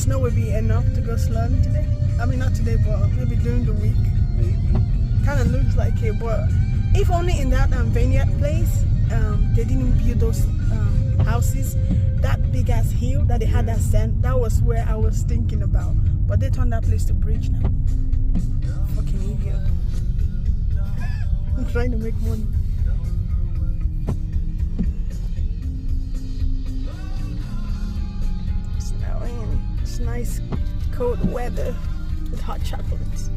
snow will be enough to go sledding today. I mean, not today, but maybe during the week. Kind of looks like it, but if only in that vineyard place, they didn't build those houses. That big ass hill that they had that sand, that was where I was thinking about. But they turned that place to bridge now. Fucking idiot. I'm trying to make money. It's snowing. It's nice cold weather with hot chocolates.